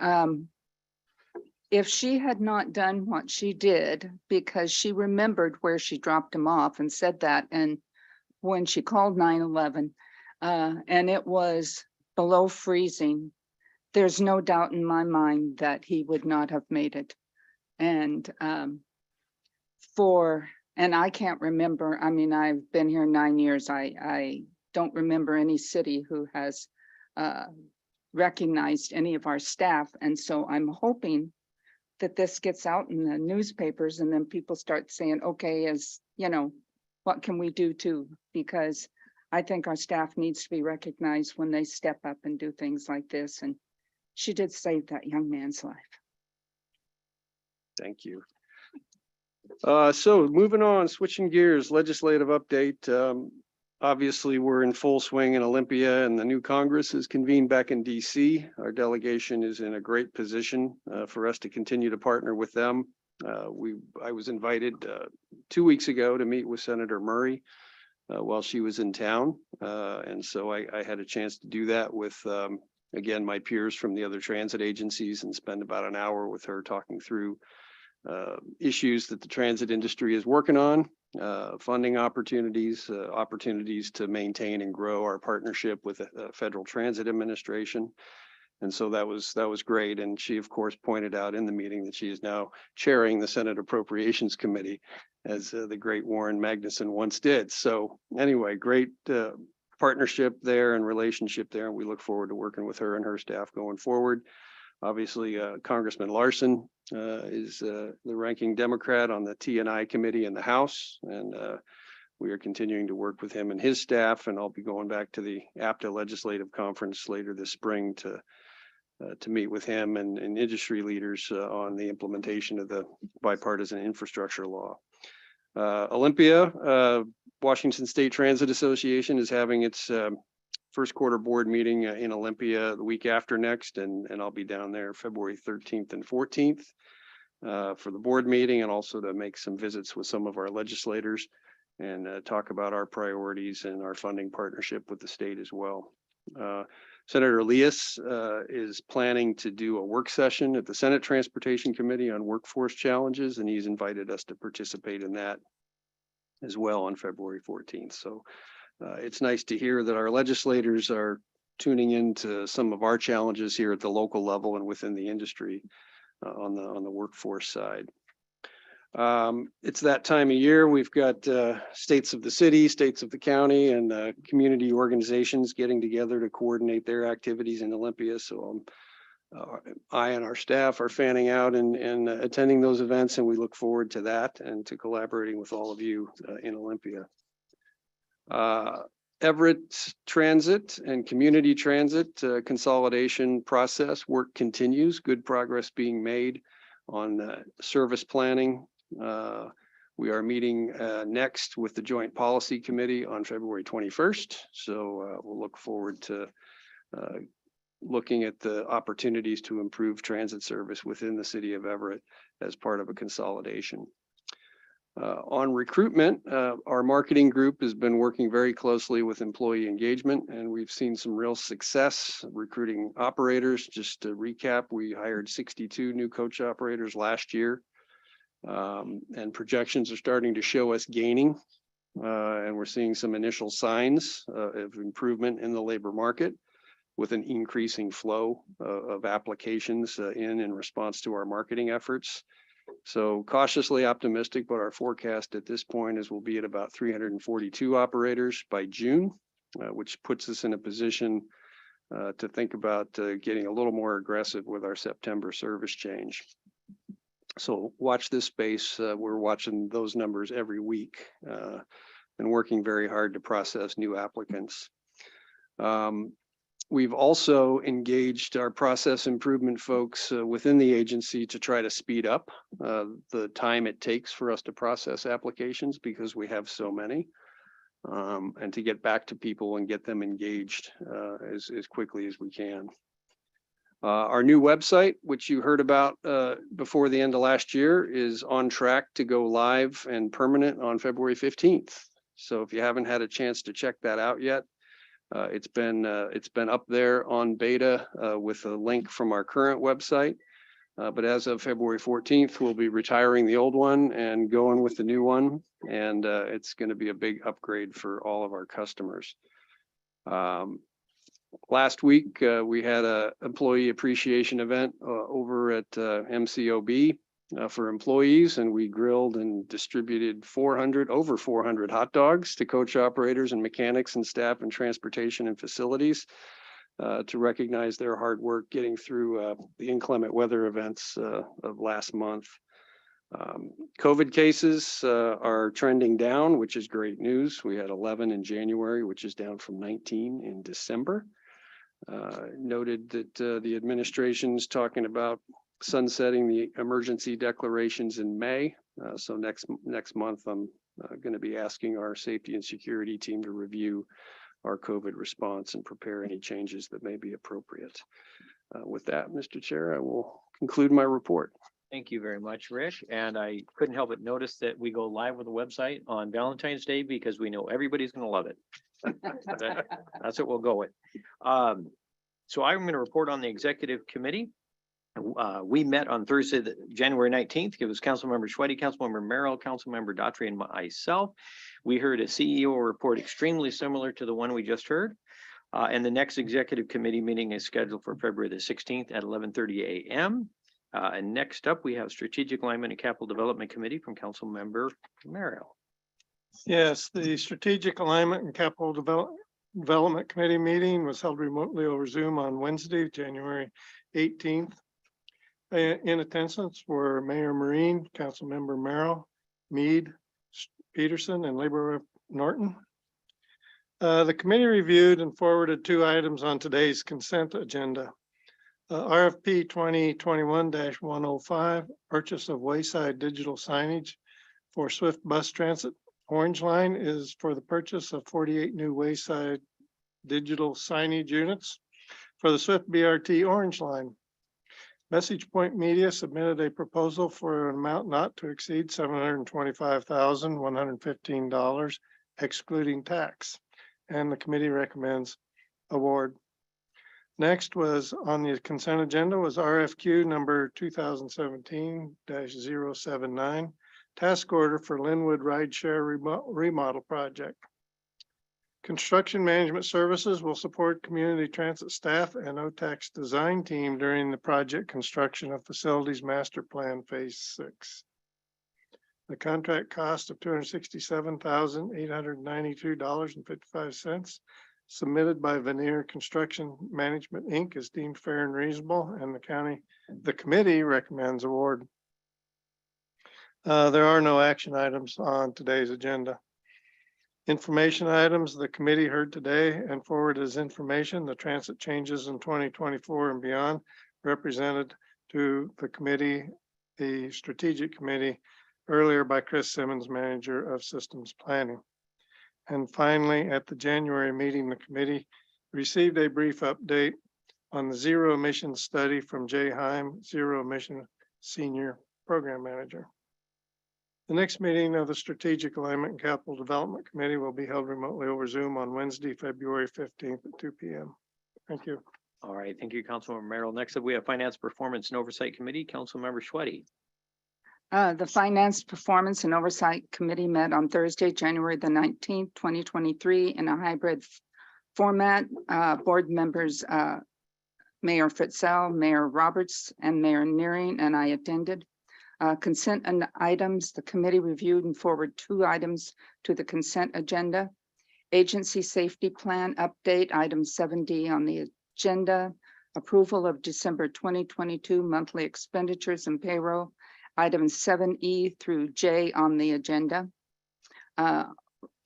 S3: If she had not done what she did, because she remembered where she dropped him off and said that, and when she called 911, and it was below freezing, there's no doubt in my mind that he would not have made it. And and I can't remember, I mean, I've been here 9 years. I don't remember any city who has recognized any of our staff. And so I'm hoping that this gets out in the newspapers and then people start saying, okay, what can we do too? Because I think our staff needs to be recognized when they step up and do things like this. And she did save that young man's life.
S4: Thank you. So moving on, switching gears, legislative update. Obviously, we're in full swing in Olympia and the new Congress is convened back in DC. Our delegation is in a great position for us to continue to partner with them. I was invited 2 weeks ago to meet with Senator Murray while she was in town. And so I had a chance to do that with, again, my peers from the other transit agencies and spend about an hour with her talking through issues that the transit industry is working on, funding opportunities, opportunities to maintain and grow our partnership with the Federal Transit Administration. And so that was great. And she, of course, pointed out in the meeting that she is now chairing the Senate Appropriations Committee, as the great Warren Magnuson once did. So anyway, great partnership there and relationship there. And we look forward to working with her and her staff going forward. Obviously, Congressman Larson is the ranking Democrat on the T&I committee in the House, and we are continuing to work with him and his staff. And I'll be going back to the APTA legislative conference later this spring to meet with him and industry leaders on the implementation of the bipartisan infrastructure law. Olympia, Washington State Transit Association is having its first quarter board meeting in Olympia the week after next, and I'll be down there February 13th and 14th for the board meeting, and also to make some visits with some of our legislators and talk about our priorities and our funding partnership with the state as well. Senator Elias is planning to do a work session at the Senate Transportation Committee on workforce challenges, and he's invited us to participate in that as well on February 14th. So it's nice to hear that our legislators are tuning into some of our challenges here at the local level and within the industry on the workforce side. It's that time of year. We've got states of the city, states of the county, and community organizations getting together to coordinate their activities in Olympia. So I and our staff are fanning out and attending those events, and we look forward to that and to collaborating with all of you in Olympia. Everett Transit and Community Transit consolidation process work continues. Good progress being made on service planning. We are meeting next with the Joint Policy Committee on February 21st. So we'll look forward to looking at the opportunities to improve transit service within the city of Everett as part of a consolidation. On recruitment, our marketing group has been working very closely with employee engagement, and we've seen some real success recruiting operators. Just to recap, we hired 62 new coach operators last year, and projections are starting to show us gaining, and we're seeing some initial signs of improvement in the labor market with an increasing flow of applications in response to our marketing efforts. So cautiously optimistic, but our forecast at this point is we'll be at about 342 operators by June, which puts us in a position to think about getting a little more aggressive with our September service change. So watch this space. We're watching those numbers every week and working very hard to process new applicants. We've also engaged our process improvement folks within the agency to try to speed up the time it takes for us to process applications because we have so many. and to get back to people and get them engaged as quickly as we can. Our new website, which you heard about before the end of last year, is on track to go live and permanent on February 15th. So if you haven't had a chance to check that out yet, it's been up there on beta with a link from our current website. But as of February 14th, we'll be retiring the old one and going with the new one. And it's going to be a big upgrade for all of our customers. Last week, we had an employee appreciation event over at MCOB for employees, and we grilled and distributed over 400 hot dogs to coach operators and mechanics and staff in transportation and facilities to recognize their hard work getting through the inclement weather events of last month. COVID cases are trending down, which is great news. We had 11 in January, which is down from 19 in December. Noted that the administration's talking about sunsetting the emergency declarations in May. So next month, I'm going to be asking our safety and security team to review our COVID response and prepare any changes that may be appropriate. With that, Mr. Chair, I will conclude my report.
S1: Thank you very much, Rick. And I couldn't help but notice that we go live with the website on Valentine's Day because we know everybody's going to love it. That's what we'll go with. So I'm going to report on the executive committee. We met on Thursday, January 19th. It was Councilmember Schweddy, Councilmember Merrill, Councilmember Daughtry, and myself. We heard a CEO report extremely similar to the one we just heard. And the next executive committee meeting is scheduled for February the 16th at 11:30 a.m. And next up, we have Strategic Alignment and Capital Development Committee from Councilmember Merrill.
S9: Yes, the Strategic Alignment and Capital Development Committee meeting was held remotely over Zoom on Wednesday, January 18th. In attendance were Mayor Marine, Councilmember Merrill, Mead, Peterson, and Labor Rep Norton. The committee reviewed and forwarded 2 items on today's consent agenda. RFP 2021-105, purchase of wayside digital signage for Swift Bus Transit Orange Line is for the purchase of 48 new wayside digital signage units for the Swift BRT Orange Line. Message Point Media submitted a proposal for an amount not to exceed $725,115, excluding tax, and the committee recommends award. Next was on the consent agenda was RFQ number 2017-079, task order for Linwood Rideshare remodel project. Construction Management Services will support community transit staff and OTAX design team during the project construction of Facilities Master Plan Phase 6. The contract cost of $267,892.55 submitted by Veneer Construction Management, Inc. is deemed fair and reasonable, and the committee recommends award. There are no action items on today's agenda. Information items the committee heard today and forwarded as information, the transit changes in 2024 and beyond, represented to the committee, the strategic committee, earlier by Chris Simmons, manager of systems planning. And finally, at the January meeting, the committee received a brief update on the zero emission study from Jay Heim, Zero Emission Senior Program Manager. The next meeting of the Strategic Alignment and Capital Development Committee will be held remotely over Zoom on Wednesday, February 15th at 2 p.m. Thank you.
S1: All right, thank you, Councilmember Merrill. Next up, we have Finance Performance and Oversight Committee, Councilmember Schweddy.
S3: The Finance Performance and Oversight Committee met on Thursday, January the 19th, 2023 in a hybrid format. Board members, Mayor Fritzell, Mayor Roberts, and Mayor Nearing, and I attended. Consent and items, the committee reviewed and forwarded 2 items to the consent agenda. Agency Safety Plan Update, item 7D on the agenda. Approval of December 2022 monthly expenditures and payroll, items 7E through J on the agenda.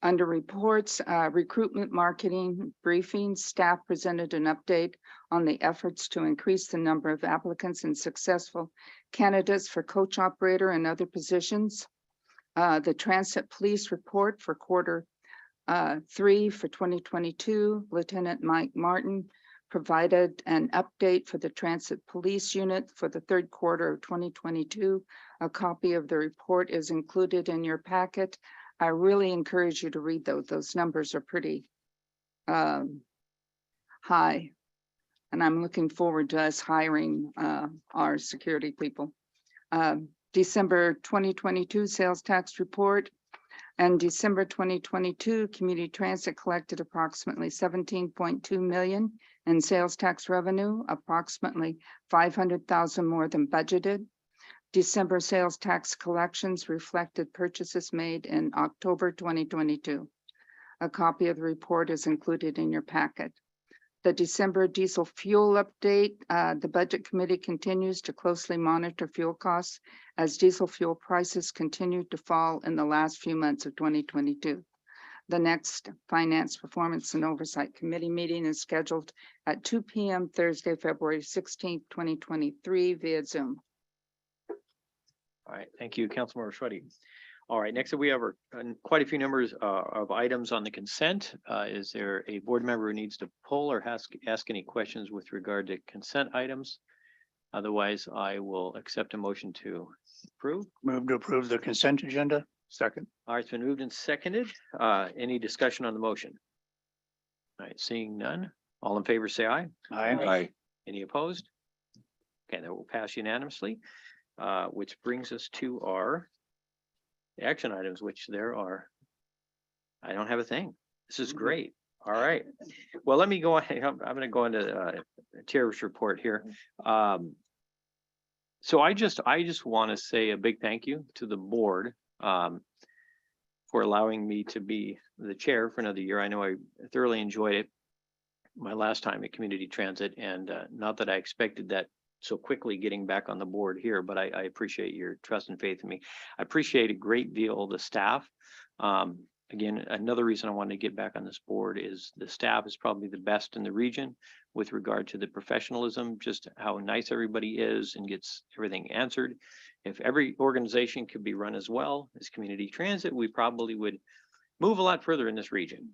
S3: Under reports, recruitment, marketing, briefings, staff presented an update on the efforts to increase the number of applicants and successful candidates for coach operator and other positions. The transit police report for quarter 3 for 2022, Lieutenant Mike Martin provided an update for the Transit Police Unit for the third quarter of 2022. A copy of the report is included in your packet. I really encourage you to read those. Those numbers are pretty high. And I'm looking forward to us hiring our security people. December 2022 sales tax report. And December 2022, Community Transit collected approximately 17.2 million in sales tax revenue, approximately 500,000 more than budgeted. December sales tax collections reflected purchases made in October 2022. A copy of the report is included in your packet. The December diesel fuel update, the Budget Committee continues to closely monitor fuel costs as diesel fuel prices continued to fall in the last few months of 2022. The next Finance, Performance, and Oversight Committee meeting is scheduled at 2 p.m. Thursday, February 16th, 2023 via Zoom.
S1: All right, thank you, Councilmember Schweddy. All right, next up we have quite a few numbers of items on the consent. Is there a board member who needs to pull or ask any questions with regard to consent items? Otherwise, I will accept a motion to approve.
S10: Move to approve the consent agenda. Second.
S1: All right, it's been moved and seconded. Any discussion on the motion? All right, seeing none. All in favor, say aye.
S8: Aye.
S1: Any opposed? Okay, that will pass unanimously, which brings us to our action items, which there are. I don't have a thing. This is great. All right. Well, let me go ahead. I'm going to go into Chair's report here. So I just want to say a big thank you to the board for allowing me to be the chair for another year. I know I thoroughly enjoyed it my last time at Community Transit, and not that I expected that so quickly getting back on the board here, but I appreciate your trust and faith in me. I appreciate a great deal the staff. Again, another reason I wanted to get back on this board is the staff is probably the best in the region with regard to the professionalism, just how nice everybody is and gets everything answered. If every organization could be run as well as Community Transit, we probably would move a lot further in this region.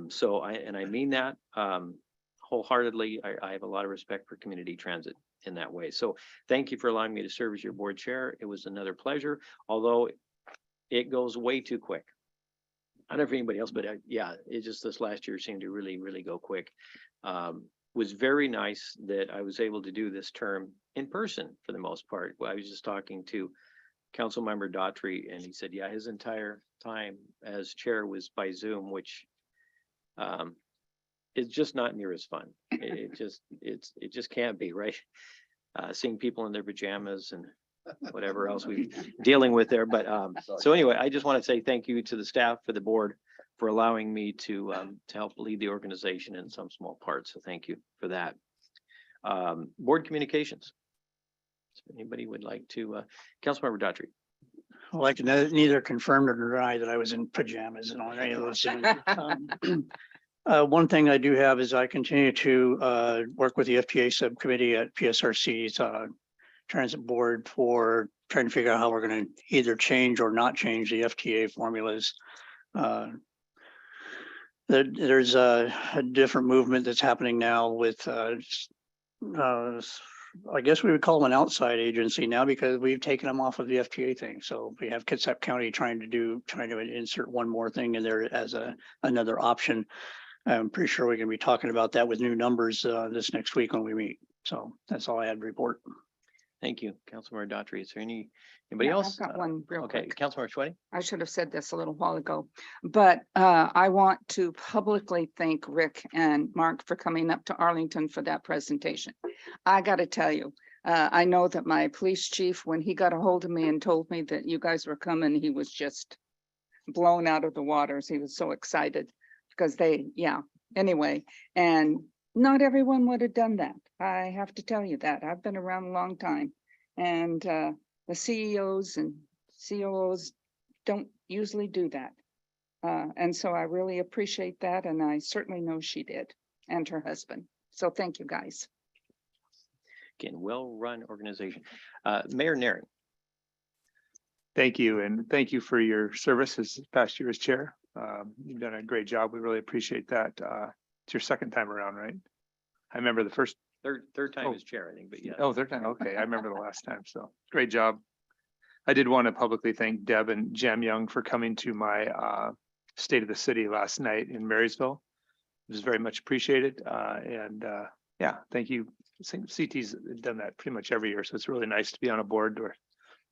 S1: So I mean that wholeheartedly. I have a lot of respect for Community Transit in that way. So thank you for allowing me to serve as your board chair. It was another pleasure, although it goes way too quick. I don't know if anybody else, but yeah, it just this last year seemed to really, really go quick. Was very nice that I was able to do this term in person for the most part. I was just talking to Councilmember Daughtry, and he said, yeah, his entire time as chair was by Zoom, which is just not near as fun. It just can't be, right? Seeing people in their pajamas and whatever else we're dealing with there. But so anyway, I just want to say thank you to the staff, for the board, for allowing me to help lead the organization in some small part. So thank you for that. Board communications. If anybody would like to, Councilmember Daughtry.
S10: Well, I can neither confirm nor deny that I was in pajamas and on any of those things. One thing I do have is I continue to work with the FTA subcommittee at PSRC's transit board for trying to figure out how we're going to either change or not change the FTA formulas. There's a different movement that's happening now with I guess we would call them an outside agency now, because we've taken them off of the FTA thing. So we have Kitsap County trying to insert one more thing in there as another option. I'm pretty sure we're going to be talking about that with new numbers this next week when we meet. So that's all I had to report.
S1: Thank you, Councilmember Daughtry. Is there anybody
S3: Yeah,
S1: else?
S3: I've got one real
S1: Okay,
S3: quick.
S1: Councilmember Schweddy.
S3: I should have said this a little while ago, but I want to publicly thank Rick and Mark for coming up to Arlington for that presentation. I got to tell you, I know that my police chief, when he got a hold of me and told me that you guys were coming, he was just blown out of the waters. He was so excited because anyway, and not everyone would have done that. I have to tell you that. I've been around a long time, and the CEOs and COOs don't usually do that. And so I really appreciate that. And I certainly know she did, and her husband. So thank you, guys.
S1: Again, well-run organization. Mayor Naring.
S11: Thank you, and thank you for your service this past year as chair. You've done a great job. We really appreciate that. It's your second time around, right? I remember the first,
S1: Third time
S11: Oh.
S1: as chair, I think, but yeah.
S11: oh, third time. Okay, I remember the last time. So great job. I did want to publicly thank Deb and Jam Young for coming to my State of the City last night in Marysville. It was very much appreciated. Yeah, thank you. I think CT's done that pretty much every year, so it's really nice to be on a board where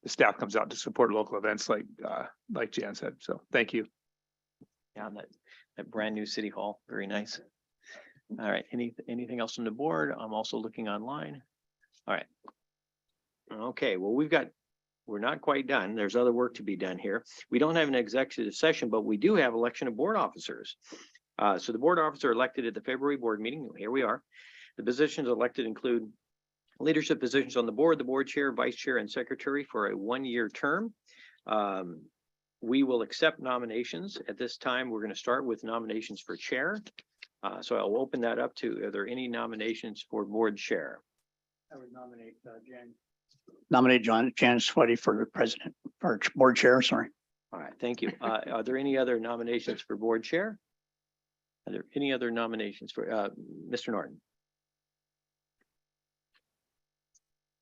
S11: the staff comes out to support local events like Jan said. So thank you.
S1: Yeah, that brand new city hall, very nice. All right, anything else on the board? I'm also looking online. All right. Okay, well, we're not quite done. There's other work to be done here. We don't have an executive session, but we do have election of board officers. So the board officer elected at the February board meeting, here we are. The positions elected include leadership positions on the board chair, vice chair, and secretary for a one-year term. We will accept nominations. At this time, we're going to start with nominations for chair. So I'll open that up to, are there any nominations for board chair?
S10: I would nominate Jan. Nominate Jan Sweaty for the president, or board chair, sorry.
S1: All right, thank you. Are there any other nominations for board chair? Are there any other nominations for Mr. Norton?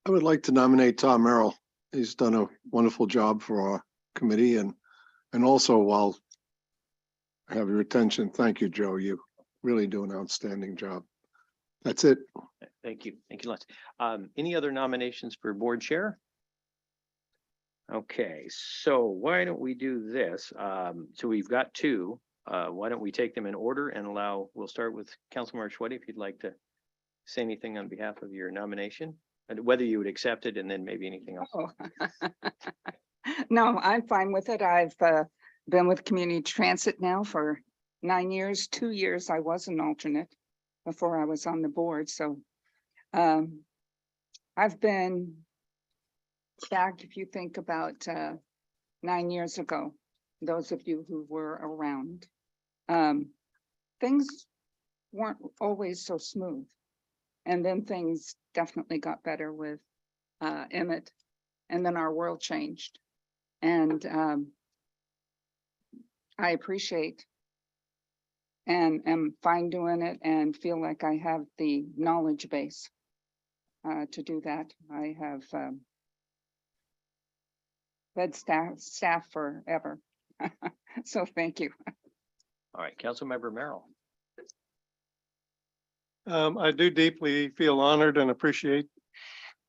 S12: I would like to nominate Tom Merrill. He's done a wonderful job for our committee and also while I have your attention, thank you, Joe. You really do an outstanding job. That's it.
S1: Thank you. Thank you, Les. Any other nominations for board chair? Okay, so why don't we do this? So we've got two. Why don't we take them in order and we'll start with Councilmember Schweddy, if you'd like to say anything on behalf of your nomination, and whether you would accept it and then maybe anything else.
S3: Oh. No, I'm fine with it. I've been with community transit now for 9 years. 2 years I was an alternate before I was on the board. So I've been back, if you think about 9 years ago, those of you who were around, things weren't always so smooth. And then things definitely got better with Emmett, and then our world changed. And I appreciate and am fine doing it and feel like I have the knowledge base to do that. I have led staff forever. So thank you.
S1: All right, Councilmember Merrill.
S9: I do deeply feel honored and appreciate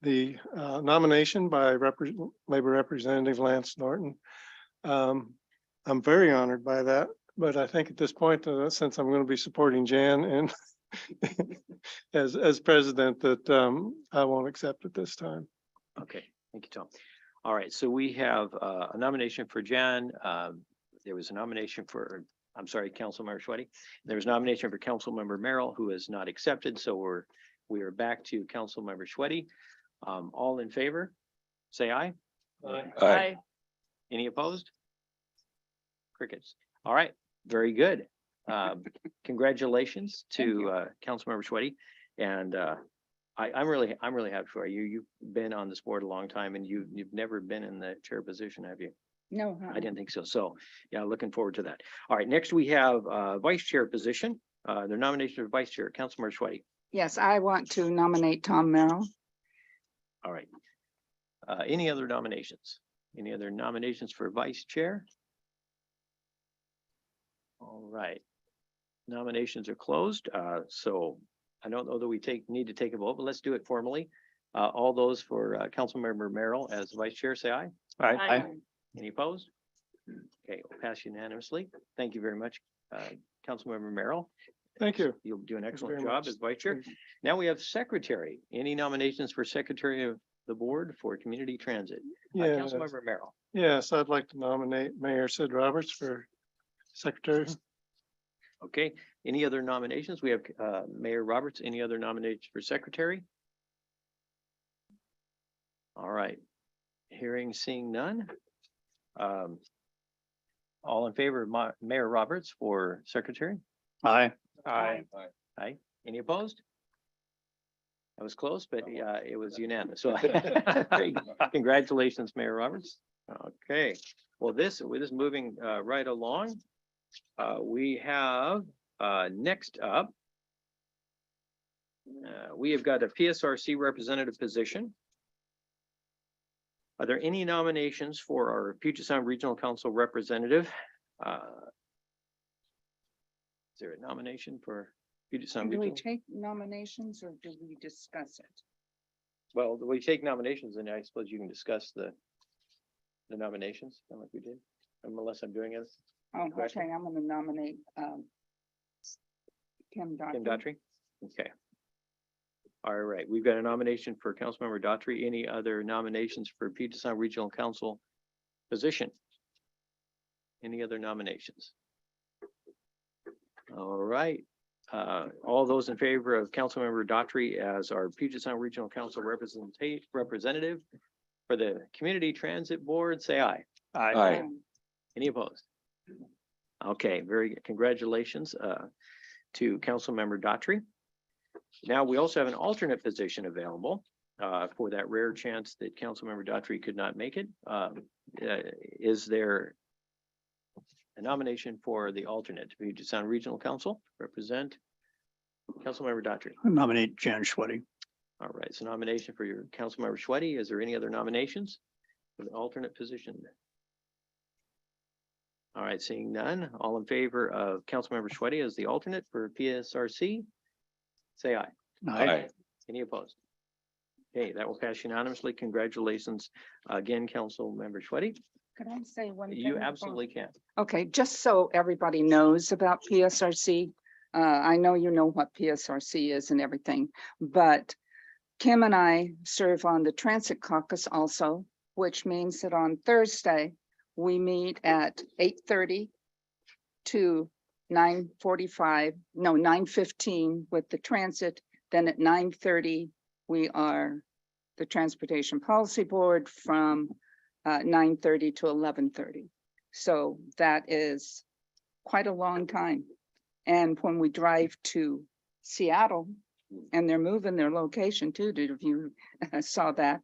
S9: the nomination by Labor Representative Lance Norton. I'm very honored by that, but I think at this point, since I'm going to be supporting Jan and as president, that I won't accept at this time.
S1: Okay, thank you, Tom. All right, so we have a nomination for Jan. There was a nomination for, I'm sorry, Councilmember Schweddy. There was a nomination for Councilmember Merrill, who is not accepted. So we are back to Councilmember Schweddy. All in favor, say aye.
S8: Aye.
S1: Any opposed? Crickets. All right, very good. Congratulations to Councilmember Schweddy. And I'm really happy for you. You've been on this board a long time, and you've never been in the chair position, have you?
S3: No,
S1: I didn't think so. So yeah, looking forward to that. All right, next we have vice chair position. The nomination for vice chair, Councilmember Schweddy.
S3: yes, I want to nominate Tom Merrill.
S1: All right. Any other nominations? Any other nominations for vice chair? All right. Nominations are closed. So I don't know that we need to take a vote, but let's do it formally. All those for Councilmember Merrill as vice chair, say aye.
S11: Aye.
S1: Any opposed? Okay, we'll pass unanimously. Thank you very much, Councilmember Merrill.
S9: Thank you.
S1: You'll do an
S9: you
S1: excellent
S9: very
S1: job
S9: much.
S1: as vice chair. Now we have secretary. Any nominations for secretary of the board for community transit?
S9: Yes.
S1: Councilmember Merrill.
S9: Yes, I'd like to nominate Mayor Sid Roberts for secretary.
S1: Okay, any other nominations? We have Mayor Roberts. Any other nominations for secretary? All right, hearing, seeing none. All in favor of Mayor Roberts for secretary?
S10: Aye.
S11: Aye.
S1: Aye. Any opposed? That was close, but yeah, it was unanimous. So congratulations, Mayor Roberts. Okay, well, this is moving right along. We have, next up, we have got a PSRC representative position. Are there any nominations for our Puget Sound Regional Council representative? Is there a nomination for Puget Sound
S3: Do we
S1: Regional?
S3: take nominations or do we discuss it?
S1: Well, we take nominations and I suppose you can discuss the nominations, kind of like we did, unless I'm doing it.
S3: Oh,
S1: Question?
S3: okay, I'm gonna nominate, Kim
S1: Kim
S3: Daughtry.
S1: Daughtry? Okay. All right, we've got a nomination for Councilmember Daughtry. Any other nominations for Puget Sound Regional Council position? Any other nominations? All right, all those in favor of Councilmember Daughtry as our Puget Sound Regional Council representative for the Community Transit Board, say aye.
S8: Aye.
S1: Any opposed? Okay, very good. Congratulations to Councilmember Daughtry. Now, we also have an alternate position available for that rare chance that Councilmember Daughtry could not make it. Is there a nomination for the alternate to Puget Sound Regional Council represent Councilmember Daughtry?
S10: Nominate Jan Schwetti.
S1: All right, so nomination for your Councilmember Schwetti. Is there any other nominations for the alternate position? All right, seeing none, all in favor of Councilmember Schwetti as the alternate for PSRC, say aye.
S8: Aye.
S1: Any opposed? Okay, that will pass unanimously. Congratulations again, Councilmember Schwetti.
S3: Could I say one thing?
S1: You
S3: before?
S1: absolutely can.
S3: Okay, just so everybody knows about PSRC, I know you know what PSRC is and everything, but Kim and I serve on the Transit Caucus also, which means that on Thursday, we meet at 8:30 to 9:45, no, 9:15 with the transit. Then at 9:30, we are the Transportation Policy Board from 9:30 to 11:30. So that is quite a long time. And when we drive to Seattle, and they're moving their location too, if you saw that,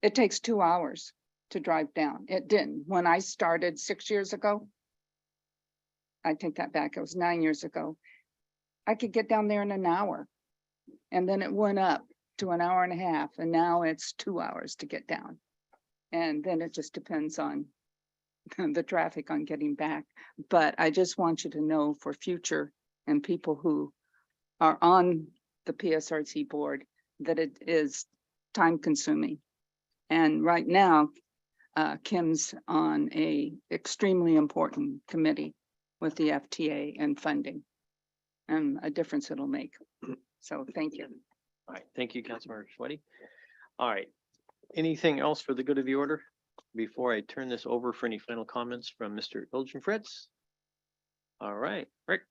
S3: it takes 2 hours to drive down. It didn't. When I started 6 years ago, I take that back, it was 9 years ago, I could get down there in an hour. And then it went up to an hour and a half, and now it's 2 hours to get down. And then it just depends on the traffic on getting back. But I just want you to know for future and people who are on the PSRC board that it is time consuming. And right now, Kim's on a extremely important committee with the FTA and funding and a difference it'll make. So thank you.
S1: All right, thank you, Councilmember Schwetti. All right, anything else for the good of the order before I turn this over for any final comments from Mr. Fritz? All right, Rick.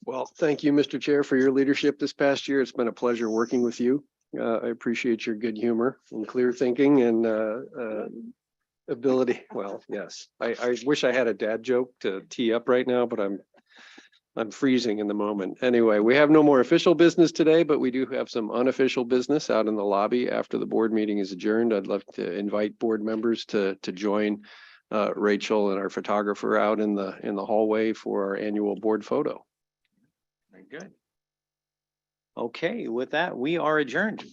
S4: Well, thank you, Mr. Chair, for your leadership this past year. It's been a pleasure working with you. I appreciate your good humor and clear thinking and ability. Well, yes, I wish I had a dad joke to tee up right now, but I'm freezing in the moment. Anyway, we have no more official business today, but we do have some unofficial business out in the lobby after the board meeting is adjourned. I'd love to invite board members to join Rachel and our photographer out in the hallway for our annual board photo.
S1: Very good. Okay, with that, we are adjourned.